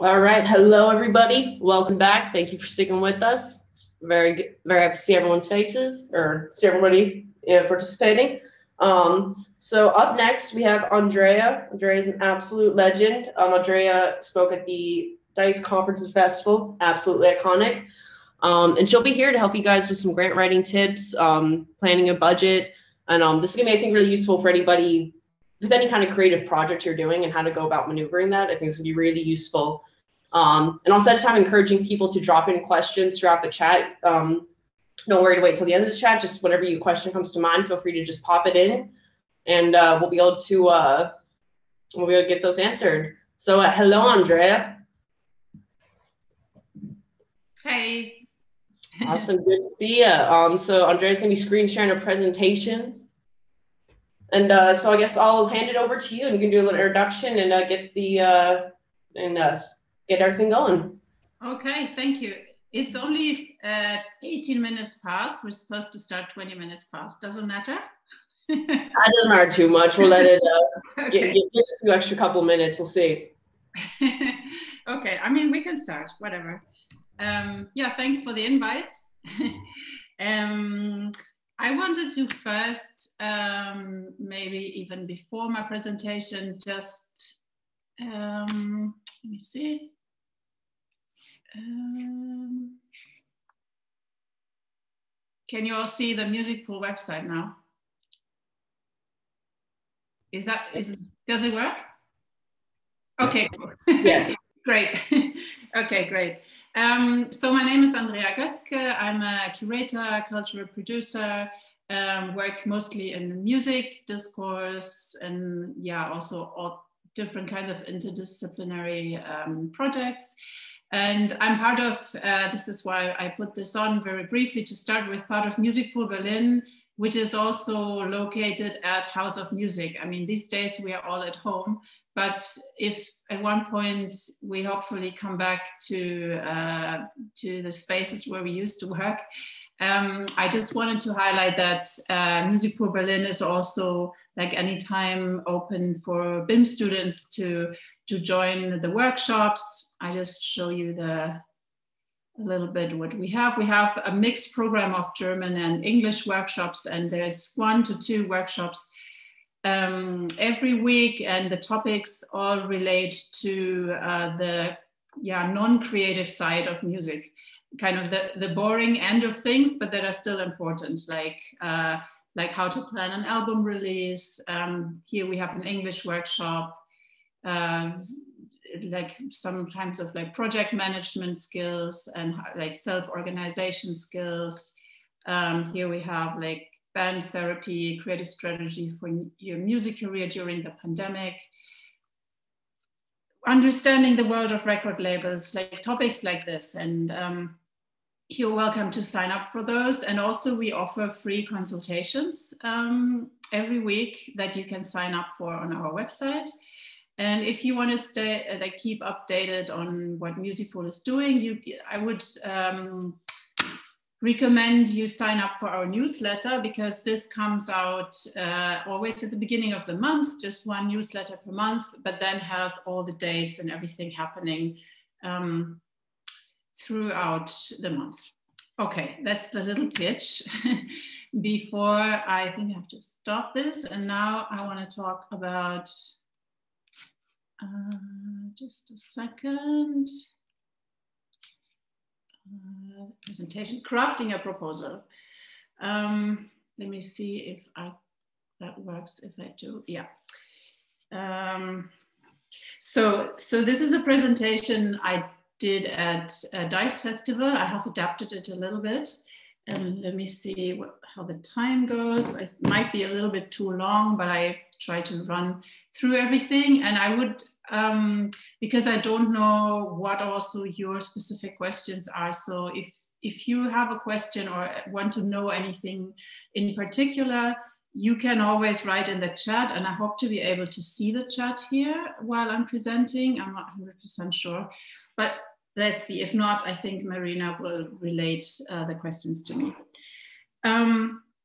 All right, hello everybody. Welcome back. Thank you for sticking with us. Very good, very happy to see everyone's faces or see everybody participating. So up next we have Andrea. Andrea is an absolute legend. Andrea spoke at the DICE Conference and Festival, absolutely iconic. And she'll be here to help you guys with some grant writing tips, planning a budget, and this is gonna be, I think, really useful for anybody with any kind of creative project you're doing and how to go about maneuvering that. I think it's gonna be really useful. And also just encouraging people to drop in questions throughout the chat. Don't worry to wait till the end of the chat. Just whenever your question comes to mind, feel free to just pop it in, and we'll be able to get those answered. So hello, Andrea. Hey. Awesome, good to see you. So Andrea's gonna be screen sharing a presentation. And so I guess I'll hand it over to you, and you can do a little introduction and get everything going. Okay, thank you. It's only 18 minutes past. We're supposed to start 20 minutes past. Doesn't matter? That doesn't matter too much. We'll let it give it a few extra couple minutes. We'll see. Okay, I mean, we can start, whatever. Yeah, thanks for the invite. I wanted to first, maybe even before my presentation, just, let me see. Can you all see the Music Pool website now? Does it work? Okay, yes. Great. Okay, great. So my name is Andrea Goetzke. I'm a curator, cultural producer, work mostly in music, discourse, and yeah, also all different kinds of interdisciplinary projects. And I'm part of, this is why I put this on very briefly to start with, part of Music Pool Berlin, which is also located at House of Music. I mean, these days we are all at home, but if at one point we hopefully come back to the spaces where we used to work, I just wanted to highlight that Music Pool Berlin is also, like, anytime open for BIMM students to join the workshops. I just show you a little bit what we have. We have a mixed program of German and English workshops, and there's 1 to 2 workshops every week, and the topics all relate to the non-creative side of music, kind of the boring end of things, but that are still important, like how to plan an album release. Here we have an English workshop, like sometimes of like project management skills and like self-organization skills. Here we have like band therapy, creative strategy for your music career during the pandemic, understanding the world of record labels, like topics like this. And you're welcome to sign up for those. And also we offer free consultations every week that you can sign up for on our website. And if you want to keep updated on what Music Pool is doing, I would recommend you sign up for our newsletter, because this comes out always at the beginning of the month, just 1 newsletter per month, but then has all the dates and everything happening throughout the month. Okay, that's the little pitch. Before, I think I have to stop this, and now I want to talk about, just a second. Presentation, crafting a proposal. Let me see if that works. If I do, yeah. So this is a presentation I did at DICE Festival. I have adapted it a little bit, and let me see how the time goes. It might be a little bit too long, but I try to run through everything. And I would, because I don't know what also your specific questions are. So if you have a question or want to know anything in particular, you can always write in the chat, and I hope to be able to see the chat here while I'm presenting. I'm not 100% sure, but let's see. If not, I think Marina will relate the questions to me.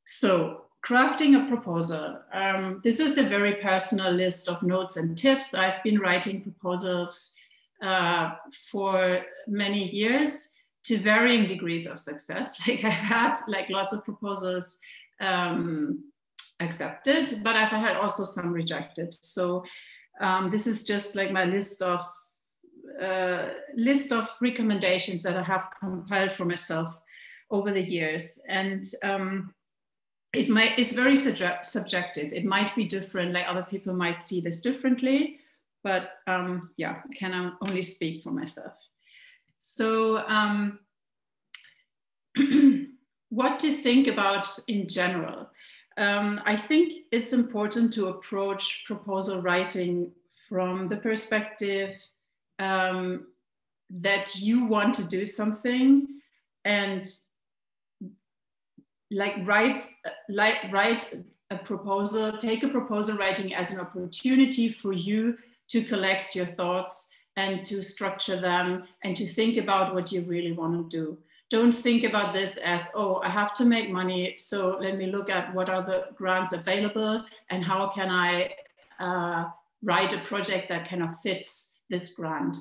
So crafting a proposal. This is a very personal list of notes and tips. I've been writing proposals for many years to varying degrees of success. Like I've had like lots of proposals accepted, but I've had also some rejected. So this is just like my list of recommendations that I have compiled for myself over the years. And it's very subjective. It might be different, like other people might see this differently, but yeah, I can only speak for myself. So what to think about in general? I think it's important to approach proposal writing from the perspective that you want to do something, and write a proposal, take a proposal writing as an opportunity for you to collect your thoughts and to structure them and to think about what you really want to do. Don't think about this as, oh, I have to make money, so let me look at what are the grants available and how can I write a project that kind of fits this grant.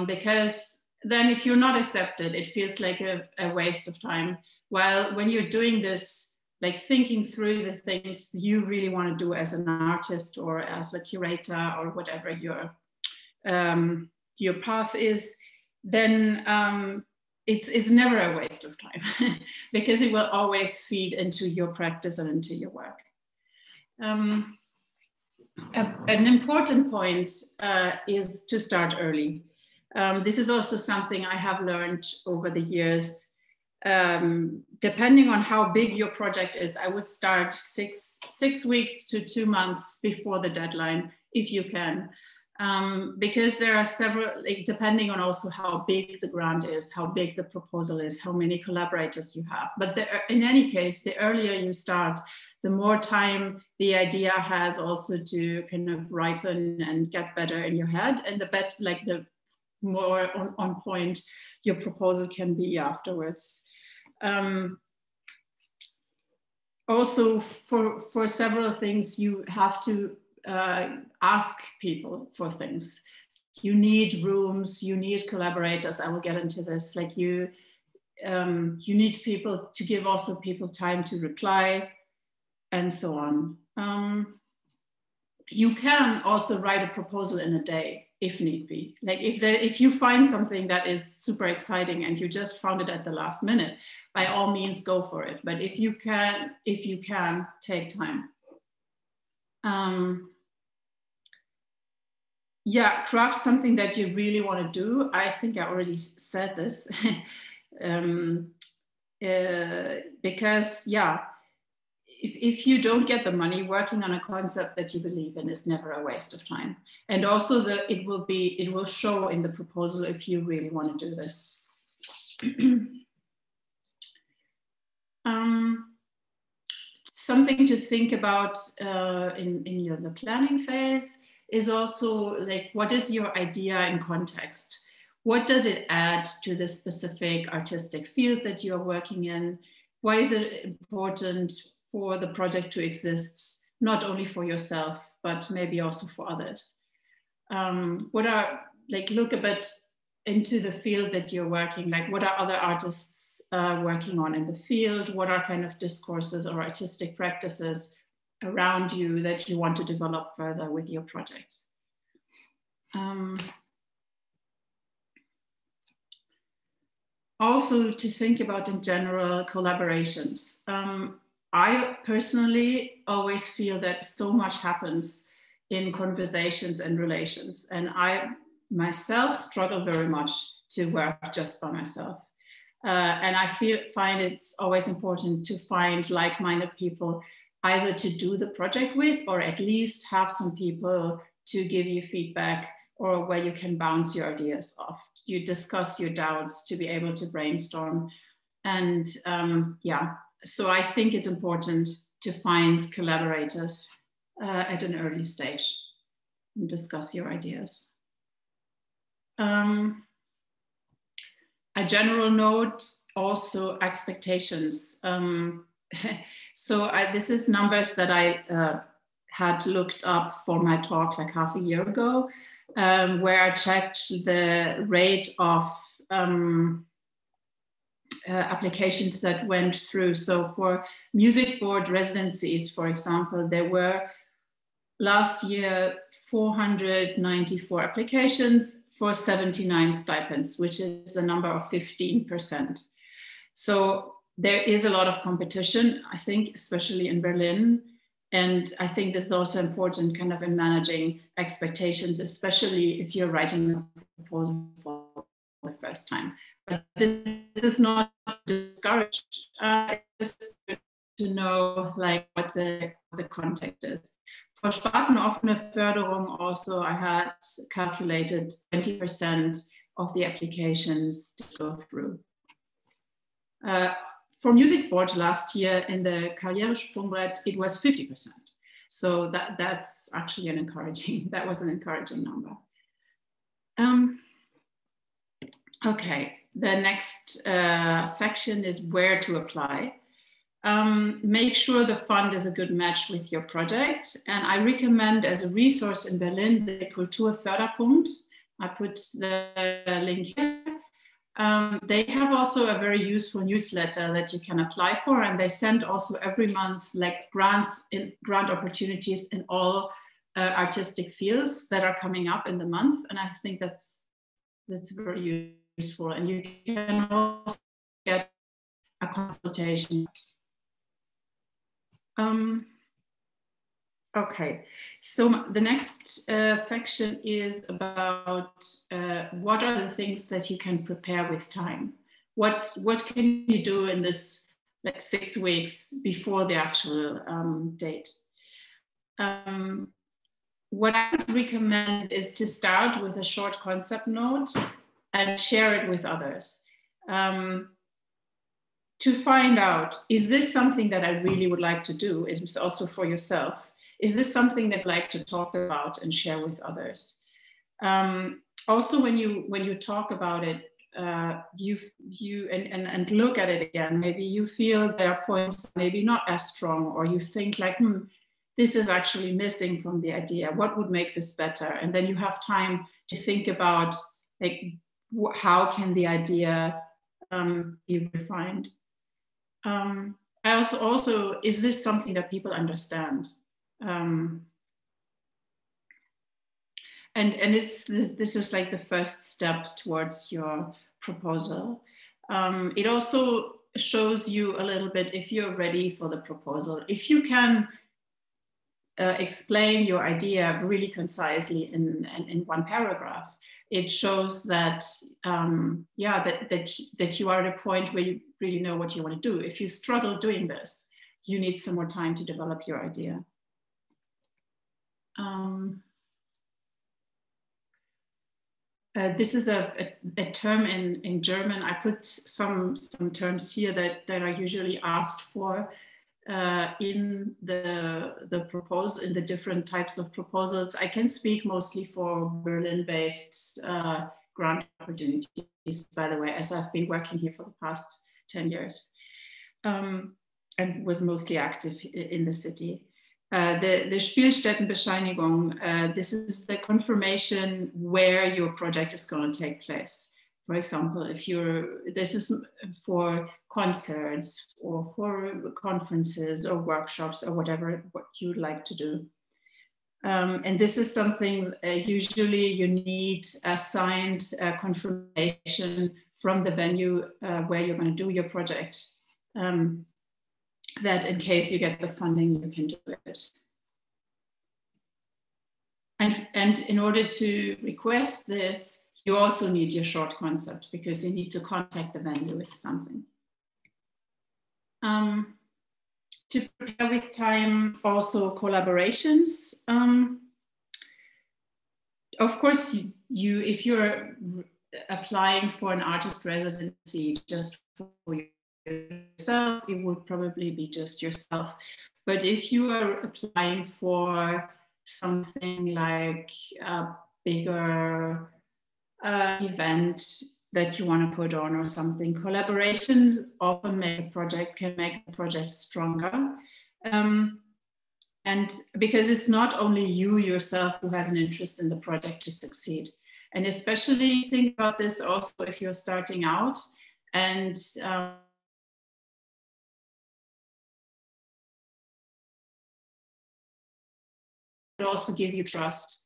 Because then if you're not accepted, it feels like a waste of time. While when you're doing this, like thinking through the things you really want to do as an artist or as a curator or whatever your path is, then it's never a waste of time because it will always feed into your practice and into your work. An important point is to start early. This is also something I have learned over the years. Depending on how big your project is, I would start six weeks to 2 months before the deadline, if you can. Because there are several, like, depending on also how big the grant is, how big the proposal is, how many collaborators you have. But in any case, the earlier you start, the more time the idea has also to kind of ripen and get better in your head, and the more on point your proposal can be afterwards. Also, for several things, you have to ask people for things. You need rooms, you need collaborators. I will get into this. Like you need people to give also people time to reply, and so on. You can also write a proposal in a day if need be. Like if you find something that is super exciting and you just found it at the last minute, by all means go for it. But if you can, take time. Yeah, craft something that you really want to do. I think I already said this. Because yeah, if you don't get the money, working on a concept that you believe in is never a waste of time. And also it will show in the proposal if you really want to do this. Something to think about in the planning phase is also like, what is your idea in context? What does it add to the specific artistic field that you're working in? Why is it important for the project to exist, not only for yourself, but maybe also for others? Look a bit into the field that you're working, like what are other artists working on in the field? What are kind of discourses or artistic practices around you that you want to develop further with your project? Also to think about in general collaborations. I personally always feel that so much happens in conversations and relations, and I myself struggle very much to work just by myself. And I find it's always important to find like-minded people either to do the project with, or at least have some people to give you feedback, or where you can bounce your ideas off. You discuss your doubts to be able to brainstorm. And yeah, so I think it's important to find collaborators at an early stage and discuss your ideas. A general note, also expectations. So this is numbers that I had looked up for my talk like half a year ago. where I checked the rate of applications that went through. So for music board residencies, for example, there were last year 494 applications for 79 stipends, which is a number of 15%. So there is a lot of competition, I think, especially in Berlin. And I think this is also important kind of in managing expectations, especially if you're writing a proposal for the first time. But this is not discouraged. It's just good to know like what the context is. For spartenoffene Förderung also, I had calculated 20% of the applications to go through. For music board last year in the Karrieresprungbrett, it was 50%. So that's actually an encouraging number. Okay, the next section is where to apply. Make sure the fund is a good match with your project. And I recommend as a resource in Berlin, the Kulturförderpunkt. I put the link here. They have also a very useful newsletter that you can apply for, and they send also every month like grant opportunities in all artistic fields that are coming up in the month, and I think that's very useful. And you can also get a consultation. Okay, so the next section is about what are the things that you can prepare with time? What can you do in this like 6 weeks before the actual date? What I would recommend is to start with a short concept note and share it with others. To find out, is this something that I really would like to do? Is also for yourself. Is this something that I'd like to talk about and share with others? Also, when you talk about it, and look at it again, maybe you feel there are points maybe not as strong, or you think like, this is actually missing from the idea. What would make this better? And then you have time to think about like, how can the idea be refined? I also, is this something that people understand? And this is like the first step towards your proposal. It also shows you a little bit if you're ready for the proposal. If you can explain your idea really concisely in one paragraph, it shows that that you are at a point where you really know what you want to do. If you struggle doing this, you need some more time to develop your idea. This is a term in German. I put some terms here that are usually asked for in the proposal, in the different types of proposals. I can speak mostly for Berlin-based grant opportunities, by the way, as I've been working here for the past 10 years and was mostly active in the city. The Spielstättenbescheinigung, this is the confirmation where your project is going to take place. For example, this is for concerts or for conferences or workshops or whatever what you'd like to do. And this is something usually you need a signed confirmation from the venue where you're going to do your project. That in case you get the funding, you can do it. And in order to request this, you also need your short concept because you need to contact the venue with something. To prepare with time, also collaborations. Of course, if you're applying for an artist residency just for yourself, it would probably be just yourself. But if you are applying for something like a bigger event that you want to put on or something, collaborations often can make the project stronger. And And because it's not only you yourself who has an interest in the project to succeed. And especially think about this also if you're starting out and also give you trust,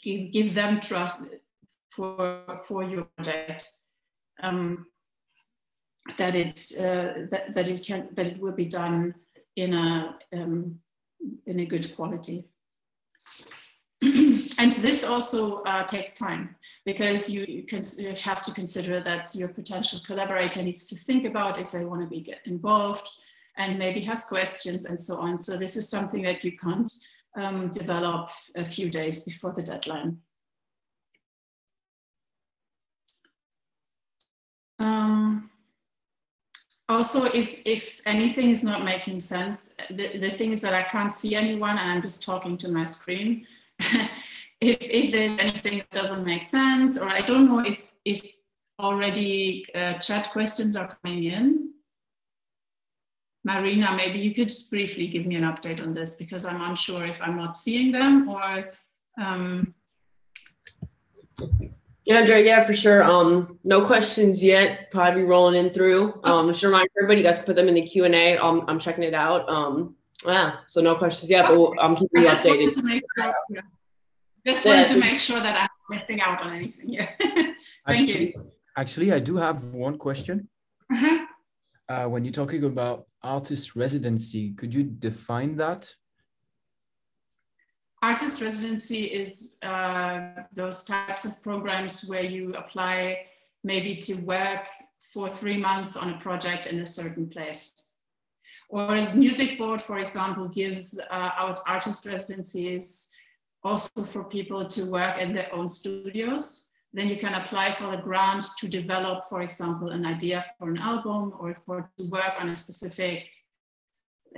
give them trust for your project, that it will be done in a good quality. And this also takes time, because you have to consider that your potential collaborator needs to think about if they want to get involved and maybe has questions and so on. So this is something that you can't develop a few days before the deadline. Also, if anything is not making sense, the thing is that I can't see anyone and I'm just talking to my screen. if there's anything that doesn't make sense, or I don't know if already chat questions are coming in. Marina, maybe you could briefly give me an update on this, because I'm unsure if I'm not seeing them or. Yeah, Andrea, yeah, for sure. No questions yet. Probably rolling in through. Just remind everybody, you guys put them in the Q&A. I'm checking it out. Yeah, so no questions yet, but I'm keeping you updated. Just wanted to make sure that I'm not missing out on anything here. Thank you. Actually, I do have one question. When you're talking about artist residency, could you define that? Artist residency is those types of programs where you apply maybe to work for 3 months on a project in a certain place. Or a music board, for example, gives out artist residencies also for people to work in their own studios. Then you can apply for a grant to develop, for example, an idea for an album or to work on a specific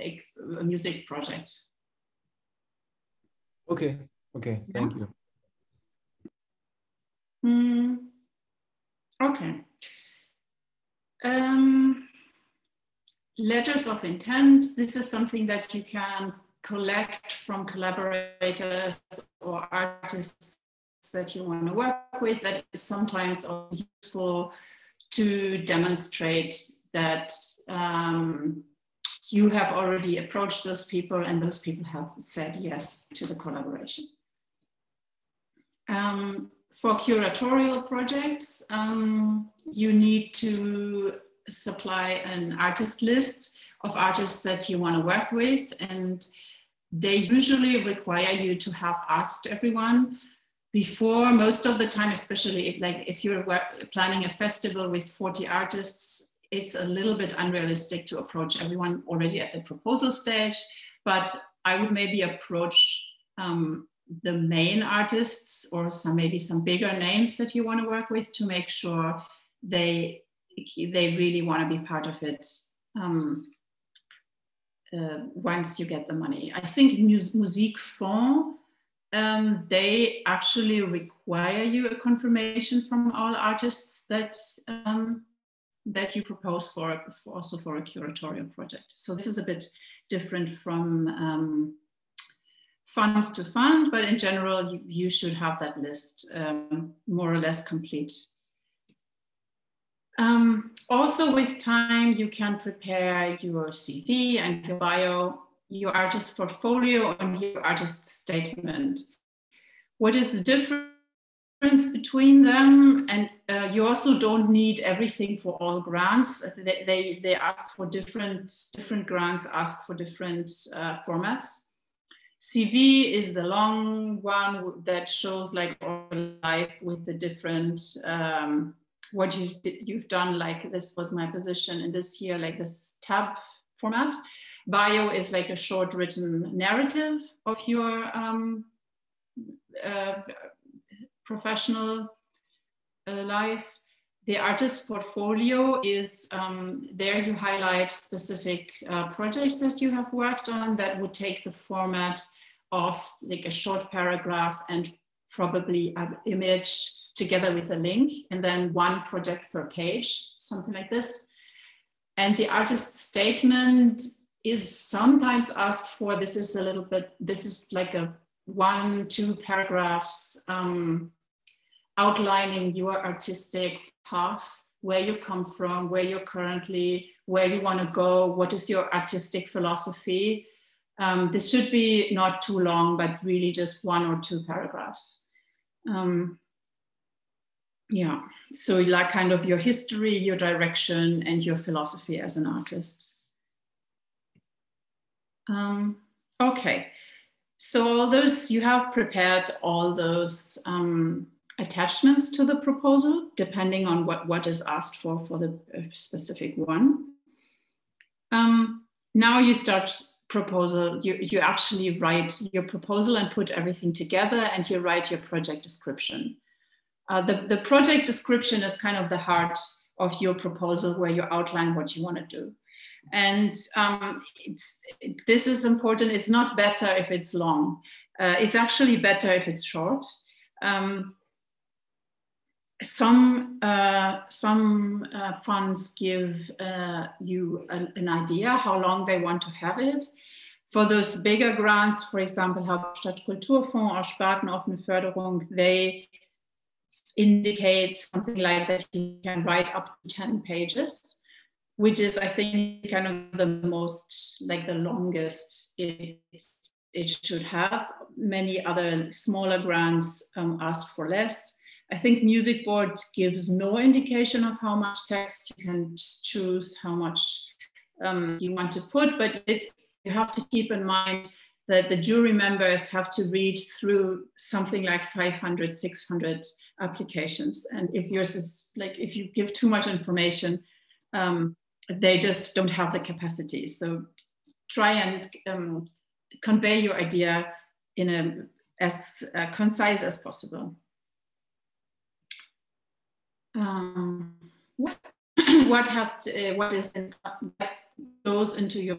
a music project. Okay, thank you. Okay. Letters of intent. This is something that you can collect from collaborators or artists that you want to work with, that is sometimes also useful to demonstrate that you have already approached those people and those people have said yes to the collaboration. For curatorial projects, you need to supply an artist list of artists that you want to work with, and they usually require you to have asked everyone before. Most of the time, especially if you're planning a festival with 40 artists, it's a little bit unrealistic to approach everyone already at the proposal stage, but I would maybe approach the main artists or maybe some bigger names that you want to work with to make sure they really want to be part of it once you get the money. I think Musikfonds, they actually require you a confirmation from all artists that you propose also for a curatorial project. So this is a bit different from fund to fund, but in general, you should have that list more or less complete. Also with time, you can prepare your CV and your bio, your artist portfolio and your artist statement. What is the difference between them? And you also don't need everything for all grants. They ask for different grants, ask for different formats. CV is the long one that shows like all life with the different what you've done, like this was my position in this year, like this tab format. Bio is like a short written narrative of your professional life. The artist portfolio is, there you highlight specific projects that you have worked on that would take the format of like a short paragraph and probably an image together with a link, and then one project per page, something like this. And the artist statement is sometimes asked for. This is a little bit, this is like a 1-2 paragraphs outlining your artistic path, where you come from, where you're currently, where you want to go, what is your artistic philosophy. This should be not too long, but really just 1 or 2 paragraphs. Yeah, so like kind of your history, your direction, and your philosophy as an artist. Okay, so all those, you have prepared all those attachments to the proposal, depending on what is asked for the specific one. Now you start proposal, you actually write your proposal and put everything together, and you write your project description. The project description is kind of the heart of your proposal, where you outline what you want to do. And this is important. It's not better if it's long. It's actually better if it's short. Some funds give you an idea how long they want to have it. For those bigger grants, for example, Hauptstadt Kulturfonds or Spartenoffene Förderung, they indicate something like that you can write up to 10 pages, which is, I think, kind of the most, like the longest it should have. Many other smaller grants ask for less. I think Music Board gives no indication of how much text. You can choose how much you want to put, but you have to keep in mind that the jury members have to read through something like 500, 600 applications. And if yours is like, if you give too much information, they just don't have the capacity. So try and convey your idea in as concise as possible. What goes into your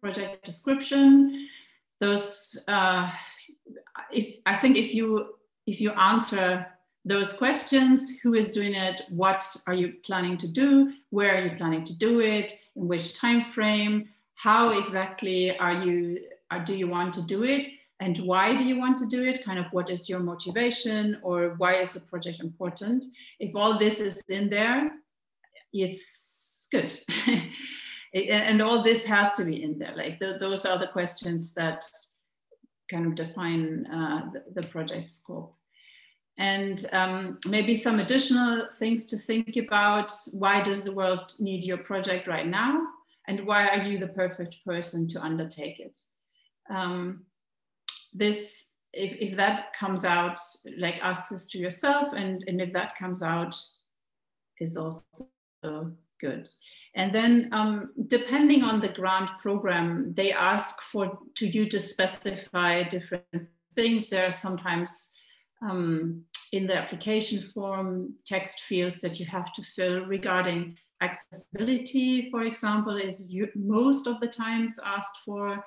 project description? Those, I think if you answer those questions, who is doing it, what are you planning to do, where are you planning to do it, in which time frame, how exactly do you want to do it, and why do you want to do it, kind of what is your motivation, or why is the project important. If all this is in there, it's good. And all this has to be in there. Like those are the questions that kind of define the project scope. And maybe some additional things to think about. Why does the world need your project right now? And why are you the perfect person to undertake it? If that comes out, like ask this to yourself, and if that comes out, is also good. And then depending on the grant program, they ask to you to specify different things. There are sometimes in the application form, text fields that you have to fill regarding accessibility, for example, is most of the times asked for.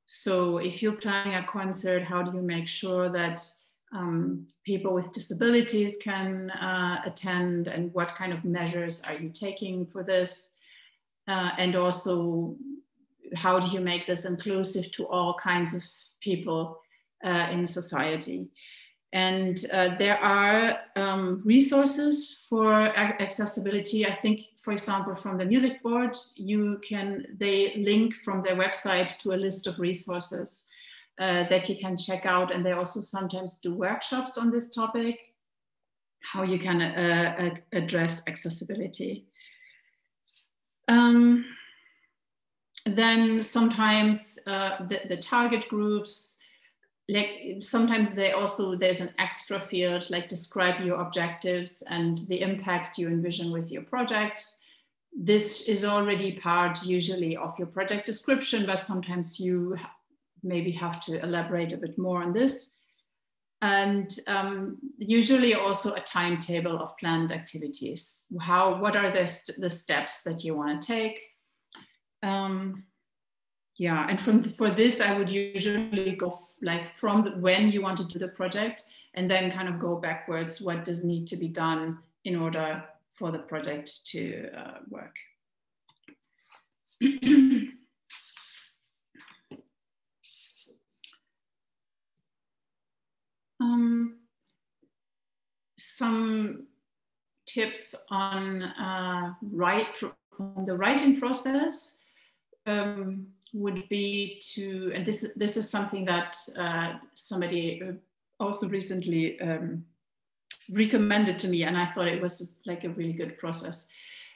So if you're planning a concert, how do you make sure that people with disabilities can attend, and what kind of measures are you taking for this? And also, how do you make this inclusive to all kinds of people in society? And there are resources for accessibility. I think, for example, from the Music Board, they link from their website to a list of resources that you can check out. And they also sometimes do workshops on this topic, how you can address accessibility. Then sometimes the target groups, like sometimes there's an extra field, like describe your objectives and the impact you envision with your projects. This is already part usually of your project description, but sometimes you maybe have to elaborate a bit more on this. And usually also a timetable of planned activities. What are the steps that you want to take? Yeah, and for this, I would usually go from when you want to do the project, and then kind of go backwards. What does need to be done in order for the project to work? Some tips on the writing process would be to, and this is something that somebody also recently recommended to me, and I thought it was like a really good process.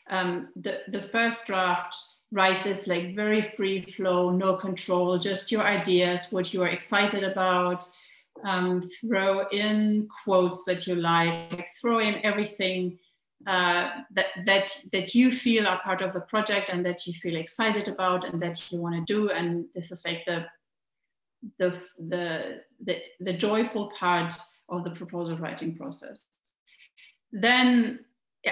The first draft, write this like very free flow, no control, just your ideas, what you are excited about. Throw in quotes that you like, throw in everything that you feel are part of the project and that you feel excited about and that you want to do. And this is like the joyful part of the proposal writing process. Then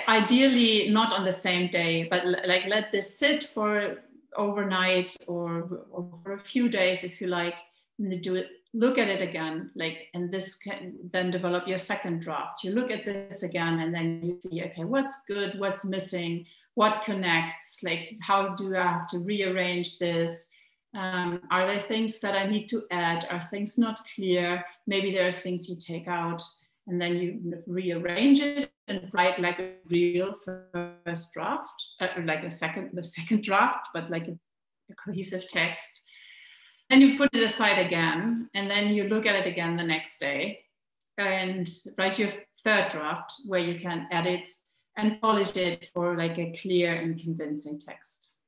ideally not on the same day, but like let this sit for overnight or for a few days if you like, and do it. Look at it again, like, and this can then develop your second draft. You look at this again, and then you see, okay, what's good, what's missing, what connects, like, how do I have to rearrange this? Are there things that I need to add? Are things not clear? Maybe there's things you take out, and then you rearrange it and write like a real first draft, like the second draft, but like a cohesive text. Then you put it aside again, and then you look at it again the next day and write your third draft where you can edit and polish it for like a clear and convincing text.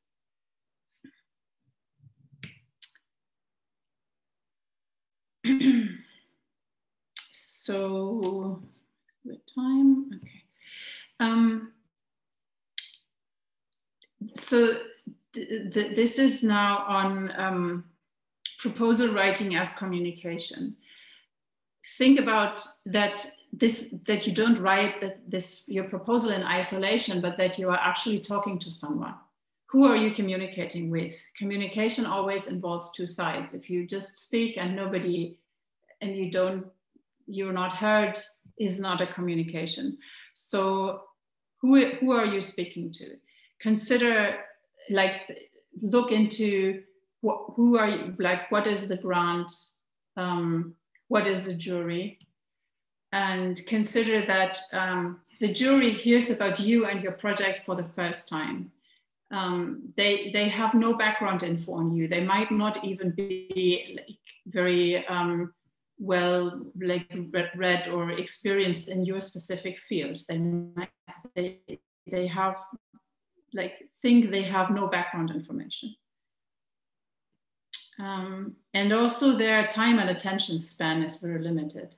So, the time, okay. So this is now on proposal writing as communication. Think about that you don't write your proposal in isolation, but that you are actually talking to someone. Who are you communicating with? Communication always involves two sides. If you just speak and you're not heard, is not a communication. So who are you speaking to? Consider, like, look into who are you, like, what is the grant? What is the jury? And consider that the jury hears about you and your project for the first time. They have no background info on you. They might not even be like very well, like read or experienced in your specific field. They have, like, think they have no background information. And also their time and attention span is very limited.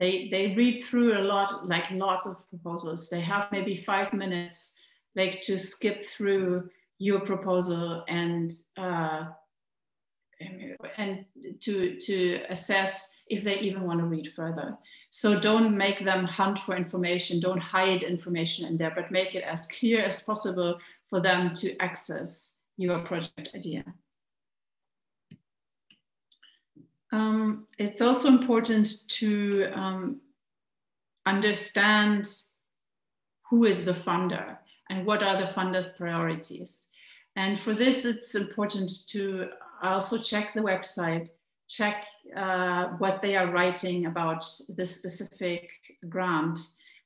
They read through a lot, like lots of proposals. They have maybe 5 minutes, like, to skip through your proposal and to assess if they even want to read further. So don't make them hunt for information, don't hide information in there, but make it as clear as possible for them to access your project idea. It's also important to understand who is the funder and what are the funder's priorities. And for this, it's important to also check the website, check what they are writing about the specific grant.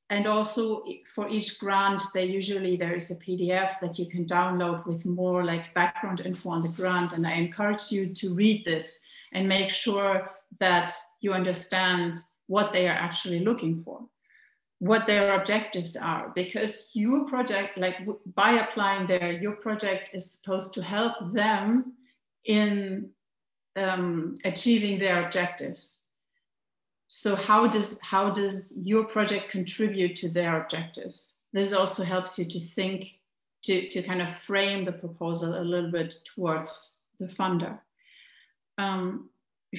And also for each grant, there is a PDF that you can download with more like background info on the grant. And I encourage you to read this and make sure that you understand what they are actually looking for, what their objectives are, because your project, like by applying there, your project is supposed to help them in achieving their objectives. So how does your project contribute to their objectives? This also helps you to think, to kind of frame the proposal a little bit towards the funder.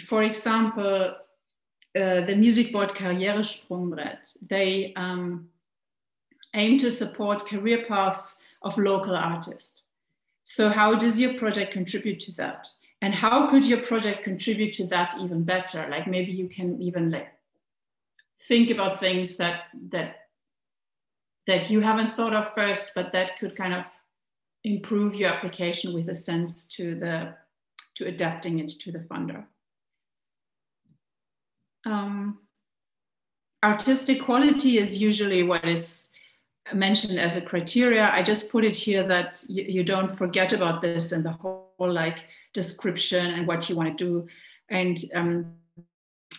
For example, the music board Karrieresprungbrett, they aim to support career paths of local artists. So how does your project contribute to that? And how could your project contribute to that even better? Like maybe you can even like think about things that you haven't thought of first, but that could kind of improve your application with a sense to adapting it to the funder. Artistic quality is usually what is mentioned as a criteria. I just put it here that you don't forget about this in the whole like description and what you want to do, and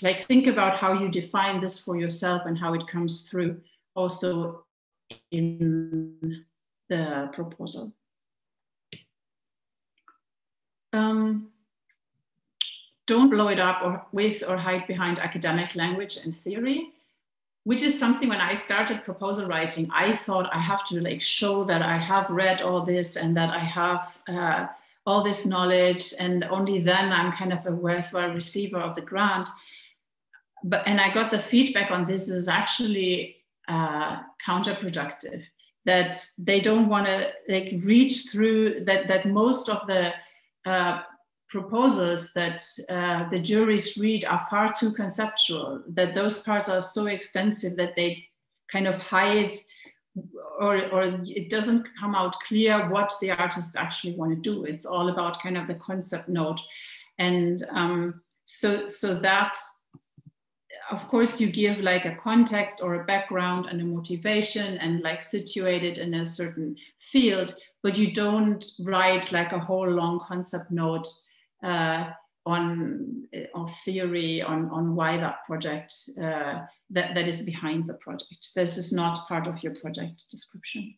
like think about how you define this for yourself and how it comes through also in the proposal. Don't blow it up with or hide behind academic language and theory, which is something when I started proposal writing, I thought I have to like show that I have read all this and that I have all this knowledge, and only then I'm kind of a worthwhile receiver of the grant. And I got the feedback on this is actually counterproductive, that they don't want to like reach through that most of the proposals that the juries read are far too conceptual, that those parts are so extensive that they kind of hide or it doesn't come out clear what the artists actually want to do. It's all about kind of the concept note. And so that, of course, you give like a context or a background and a motivation and like situate it in a certain field, but you don't write like a whole long concept note of theory on why that project that is behind the project. This is not part of your project description.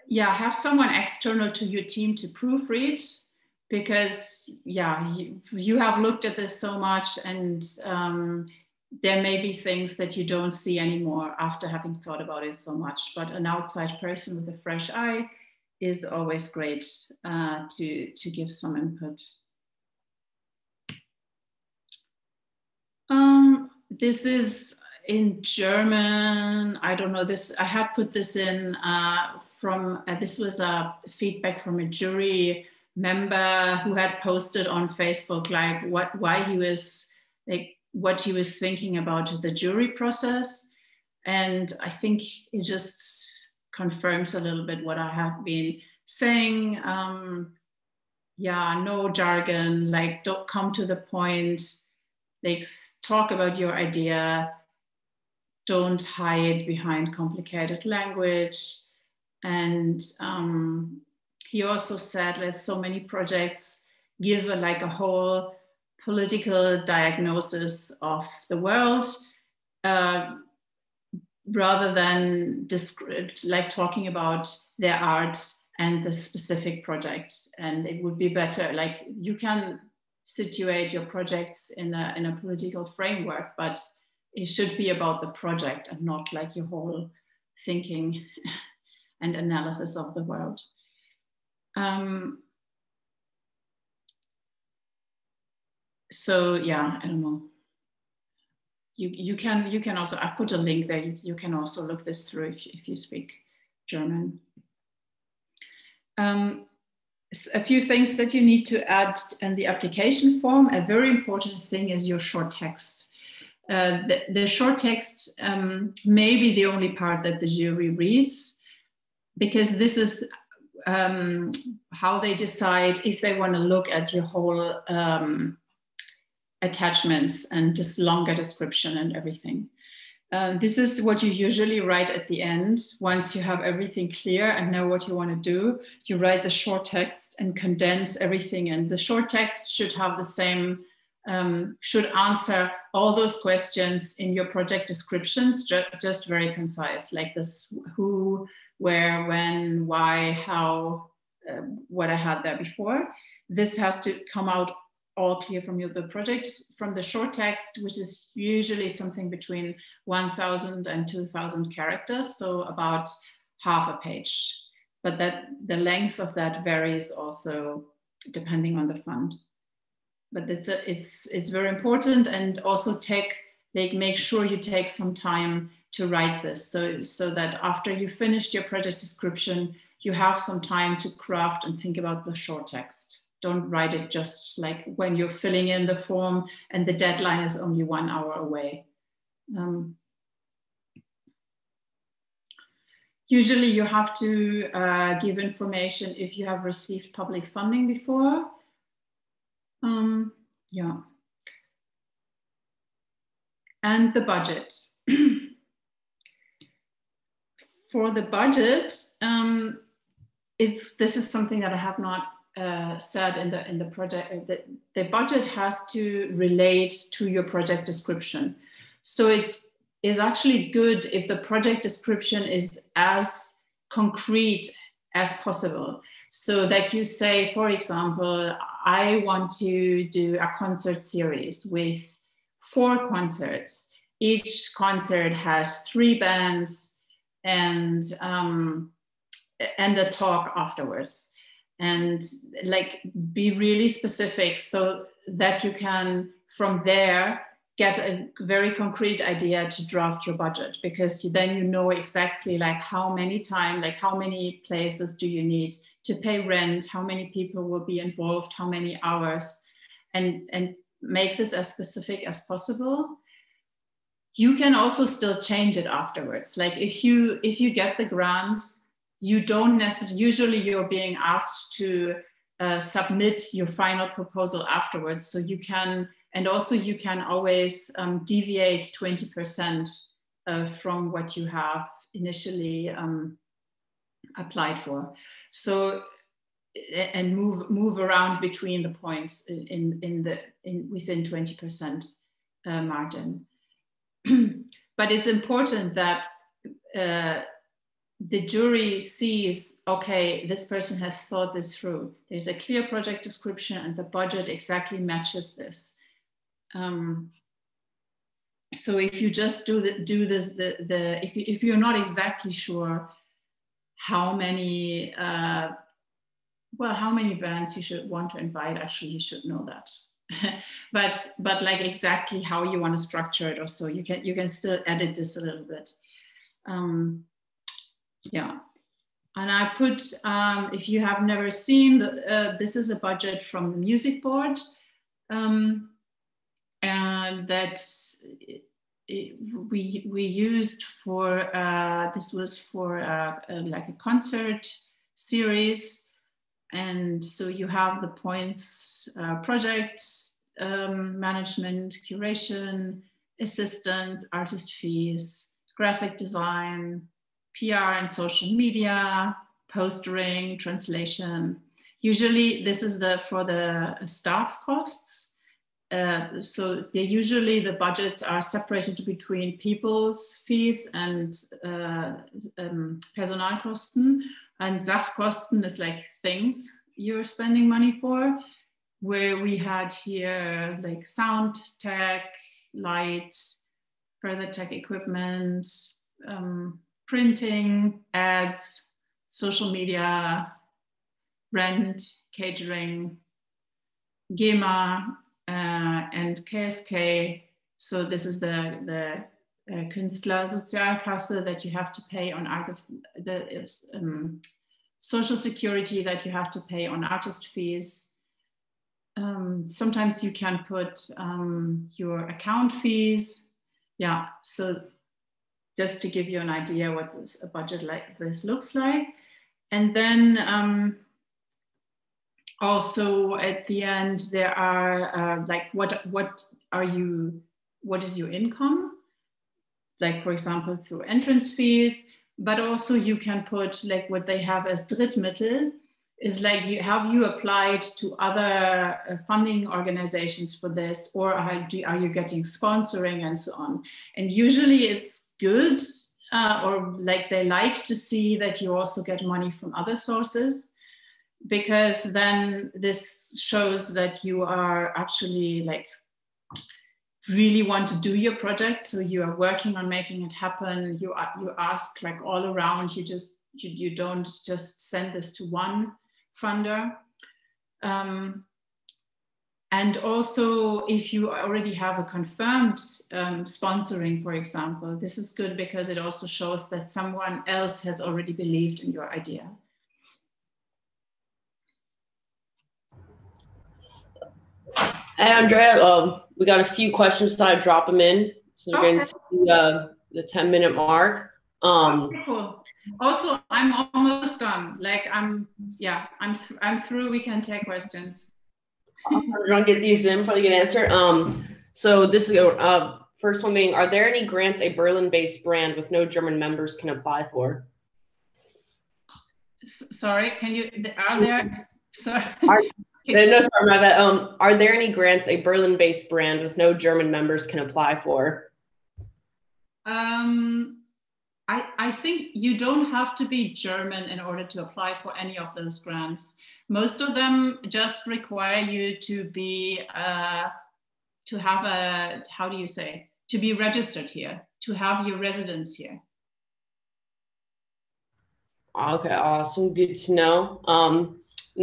Yeah, have someone external to your team to proofread, because yeah, you have looked at this so much, and there may be things that you don't see anymore after having thought about it so much, but an outside person with a fresh eye is always great to give some input. This is in German. I don't know this. I had put this in from, this was a feedback from a jury member who had posted on Facebook, like why he was, like what he was thinking about the jury process. And I think it just confirms a little bit what I have been saying. Yeah, no jargon, like don't come to the point, like talk about your idea, don't hide behind complicated language. And he also said there's so many projects give like a whole political diagnosis of the world, rather than like talking about their art and the specific project. And it would be better, like you can situate your projects in a political framework, but it should be about the project and not like your whole thinking and analysis of the world. So yeah, I don't know. You can also, I put a link there. You can also look this through if you speak German. A few things that you need to add in the application form. A very important thing is your short text. The short text may be the only part that the jury reads, because this is how they decide if they want to look at your whole attachments and just longer description and everything. This is what you usually write at the end. Once you have everything clear and know what you want to do, you write the short text and condense everything. And the short text should have the same, should answer all those questions in your project descriptions, just very concise, like this: who, where, when, why, how, what I had there before. This has to come out all clear from the project, from the short text, which is usually something between 1,000 and 2,000 characters, so about half a page. But that the length of that varies also depending on the fund. But it's very important, and also make sure you take some time to write this, so that after you finished your project description, you have some time to craft and think about the short text. Don't write it just like when you're filling in the form and the deadline is only 1 hour away. Usually you have to give information if you have received public funding before. Yeah. And the budget. For the budget, this is something that I have not said in the project. The budget has to relate to your project description. So it's actually good if the project description is as concrete as possible. So that you say, for example, I want to do a concert series with 4 concerts. Each concert has 3 bands and a talk afterwards. And like be really specific so that you can from there get a very concrete idea to draft your budget, because then you know exactly like how many time, like how many places do you need to pay rent, how many people will be involved, how many hours, and make this as specific as possible. You can also still change it afterwards. Like if you get the grant, you don't necessarily, usually you're being asked to submit your final proposal afterwards. So you can, and also you can always deviate 20% from what you have initially applied for. So, and move around between the points within 20% margin. But it's important that the jury sees, okay, this person has thought this through. There's a clear project description and the budget exactly matches this. So if you just if you're not exactly sure how many bands you should want to invite, actually you should know that. but like exactly how you want to structure it or so, you can still edit this a little bit. Yeah, and I put, if you have never seen, this is a budget from the music board, and that we used for, this was for like a concert series. And so you have the points, projects, management, curation, assistance, artist fees, graphic design, PR and social media, postering, translation. Usually this is for the staff costs. So usually the budgets are separated between people's fees and Personalkosten. And Sachkosten is like things you're spending money for, where we had here like sound tech, lights, further tech equipment, printing, ads, social media, rent, catering, GEMA, and KSK. So this is the Künstlersozialkasse that you have to pay on the social security that you have to pay on artist fees. Sometimes you can put your account fees. Yeah, so just to give you an idea what a budget like this looks like. And then also at the end there are like what is your income? Like for example through entrance fees, but also you can put like what they have as Drittmittel is like have you applied to other funding organizations for this, or are you getting sponsoring and so on. And usually it's good, or like they like to see that you also get money from other sources, because then this shows that you are actually like really want to do your project. So you are working on making it happen. You ask like all around, you don't just send this to one funder. And also if you already have a confirmed sponsoring, for example, this is good because it also shows that someone else has already believed in your idea. Hey, Andrea, we got a few questions, so I drop them in. So we're getting to the 10-minute mark. Cool. Also, I'm almost done. Like I'm through. We can take questions. We're gonna get these in, probably get an answer. So this is first one being: are there any grants a Berlin-based brand with no German members can apply for? Sorry, can you? Are there? Sorry. No, sorry, my bad. Are there any grants a Berlin-based brand with no German members can apply for? I think you don't have to be German in order to apply for any of those grants. Most of them just require you to be, to have a, how do you say, to be registered here, to have your residence here. Okay, awesome, good to know. And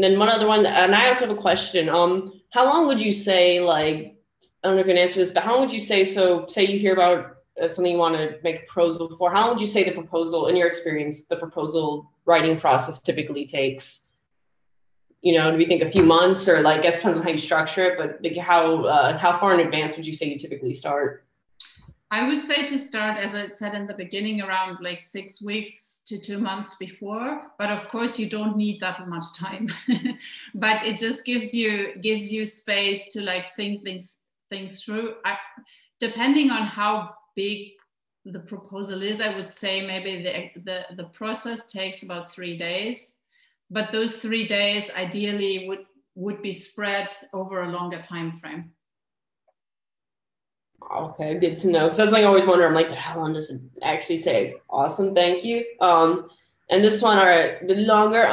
then one other one, and I also have a question. How long would you say, like, I don't know if you can answer this, but how long would you say, so say you hear about something you want to make a proposal for, how long would you say the proposal, in your experience, the proposal writing process typically takes? You know, do we think a few months, or like, I guess depends on how you structure it, but like how far in advance would you say you typically start? I would say to start, as I said in the beginning, around like 6 weeks to 2 months before. But of course, you don't need that much time. But it just gives you space to like think things through. Depending on how big the proposal is, I would say maybe the process takes about 3 days. But those 3 days ideally would be spread over a longer time frame. Okay, good to know. Because that's like I always wonder. I'm like, how long does it actually take? Awesome, thank you. And this one, all right, a bit longer.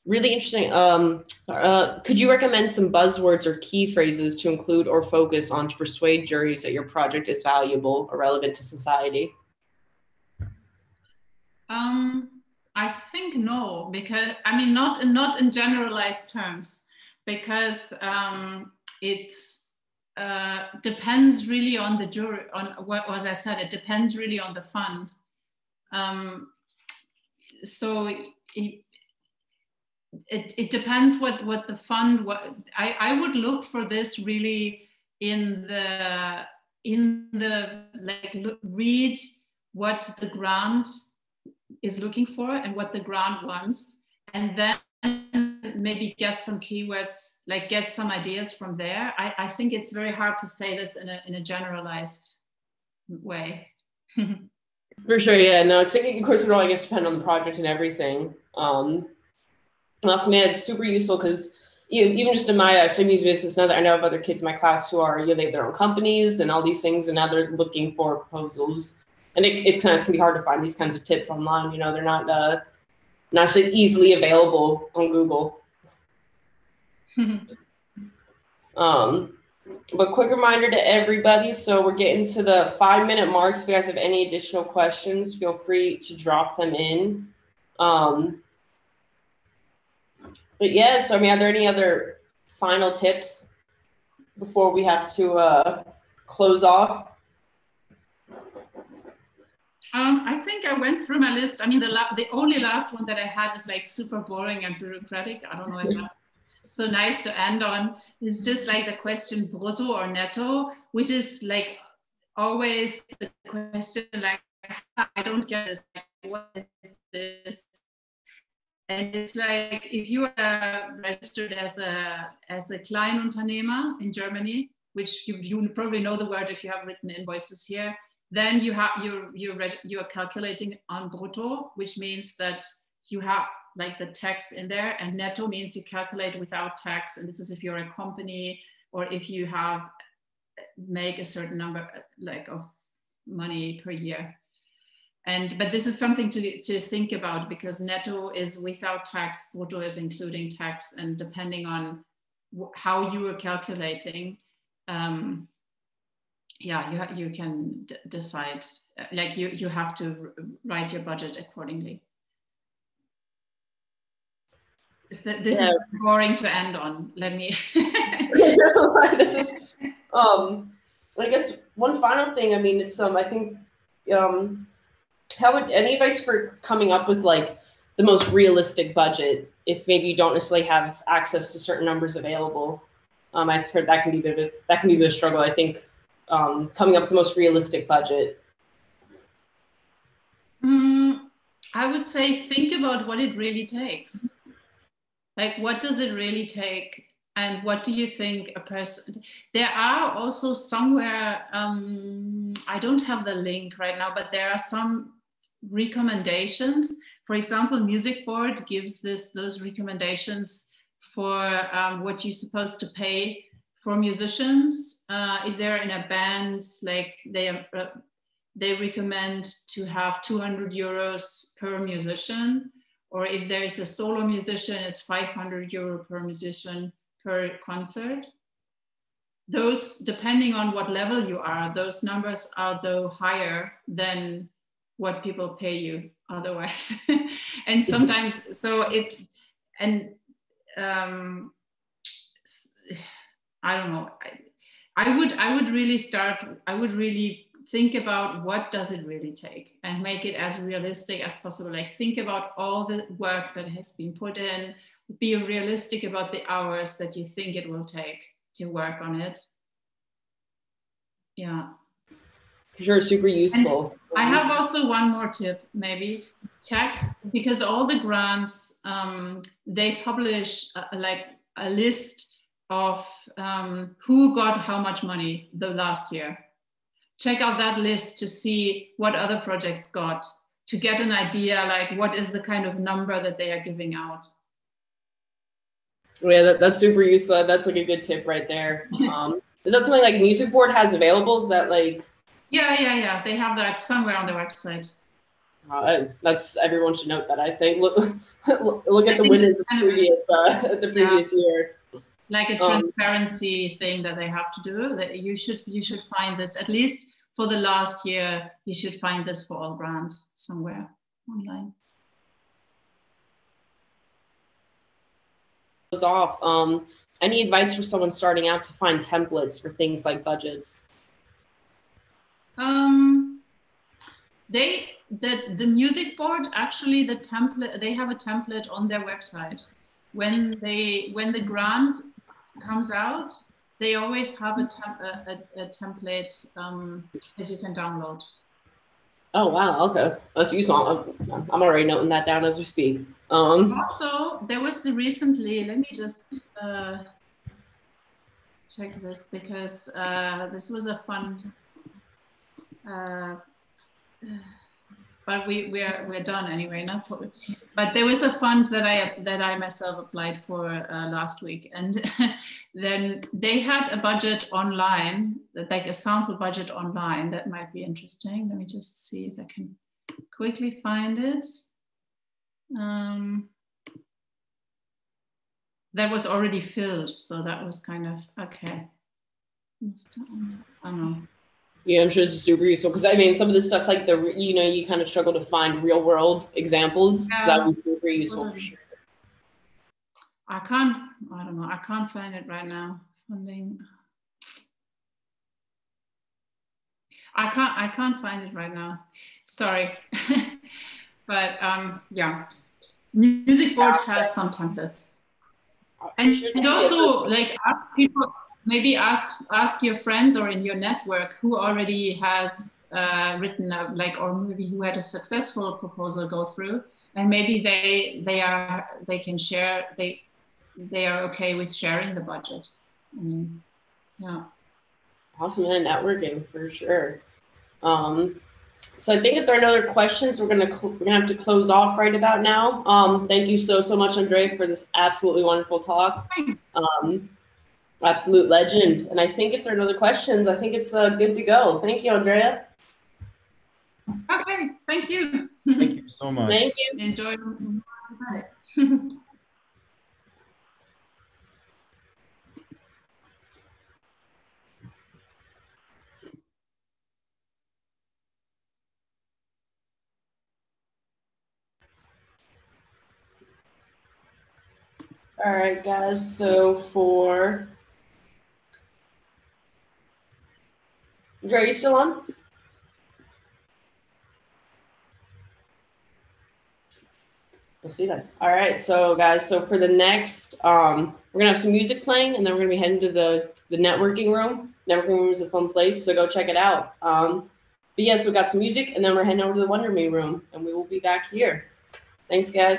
Really interesting. Could you recommend some buzzwords or key phrases to include or focus on to persuade juries that your project is valuable or relevant to society? I think no, because I mean not in generalized terms, because it's depends really on the jury, on what, as I said, it depends really on the fund. So it depends what the fund, I would look for this really in the like read what the grant is looking for and what the grant wants, and then maybe get some keywords, like get some ideas from there. I think it's very hard to say this in a generalized way. For sure, yeah. No, it's like, of course, it will, I guess, depend on the project and everything. Also, man, it's super useful because even just in my music business, now that I know of other kids in my class who are, they have their own companies and all these things, and now they're looking for proposals. And it kind of can be hard to find these kinds of tips online. They're not so easily available on Google. But quick reminder to everybody, so we're getting to the 5-minute mark. So if you guys have any additional questions, feel free to drop them in. But yeah, so I mean, are there any other final tips before we have to close off? I think I went through my list. I mean, the only last one that I had is like super boring and bureaucratic. I don't know if that's so nice to end on. It's just like the question brutto or netto, which is like always the question, like, I don't get this. Like, what is this? And it's like, if you are registered as a Kleinunternehmer in Germany, which you probably know the word if you have written invoices here, then you're calculating on brutto, which means that you have like the tax in there, and netto means you calculate without tax. And this is if you're a company or if you make a certain number like of money per year. But this is something to think about, because netto is without tax, brutto is including tax, and depending on how you are calculating, you can decide, like you have to write your budget accordingly. This is boring to end on. Let me. This is, I guess one final thing. I mean, it's I think, how would any advice for coming up with like the most realistic budget if maybe you don't necessarily have access to certain numbers available? I've heard that can be a bit of a struggle. I think coming up with the most realistic budget. I would say think about what it really takes. Like, what does it really take? And what do you think a person, there are also somewhere, I don't have the link right now, but there are some recommendations. For example, Music Board gives those recommendations for what you're supposed to pay for musicians. If they're in a band, like they recommend to have 200 euros per musician, or if there's a solo musician, it's 500 euro per musician per concert. Those, depending on what level you are, those numbers are though higher than what people pay you otherwise. And sometimes, so it, and I don't know, I would really think about what does it really take and make it as realistic as possible. Like, think about all the work that has been put in, be realistic about the hours that you think it will take to work on it. Yeah. Sure, super useful. And I have also one more tip, maybe check, because all the grants, they publish like a list of who got how much money the last year. Check out that list to see what other projects got, to get an idea, like what is the kind of number that they are giving out. Yeah, that's super useful. That's like a good tip right there. Is that something like Music Board has available? Is that like? Yeah. They have that somewhere on their website. That's, everyone should note that. I think look at the winners of the previous year. Like a transparency thing that they have to do. That you should find this, at least for the last year. You should find this for all grants somewhere online. Off. Any advice for someone starting out to find templates for things like budgets? The Music Board, actually, the template, they have a template on their website. When the grant comes out, they always have a template that you can download. Oh wow, okay, that's useful. I'm already noting that down as we speak. Also, there was recently, let me just check this, because this was a fund, but we're done anyway. But there was a fund that I myself applied for last week, and then they had a budget online, like a sample budget online. That might be interesting. Let me just see if I can quickly find it. That was already filled, so that was kind of okay. I don't know. Yeah, I'm sure it's super useful, because I mean, some of the stuff like you kind of struggle to find real world examples, so that would be super useful for sure. I don't know, I can't find it right now. Funding. I can't find it right now. Sorry. But yeah, Music Board has some templates. And also, like, ask people, maybe ask your friends or in your network who already has written or maybe who had a successful proposal go through, and maybe they can share, they are okay with sharing the budget. I mean, yeah. Awesome, and networking for sure. So I think if there are no other questions, we're gonna have to close off right about now. Thank you so much, Andrea, for this absolutely wonderful talk. Absolute legend. And I think if there are no other questions, I think it's good to go. Thank you, Andrea. Okay, thank you. Thank you so much. Thank you. Enjoy. All right, guys. So for Andrea, are you still on? We'll see that. All right, so guys, so for the next, we're gonna have some music playing, and then we're gonna be heading to the networking room. Networking room is a fun place, so go check it out. But yeah, so we got some music, and then we're heading over to the Wonder Me room, and we will be back here. Thanks, guys.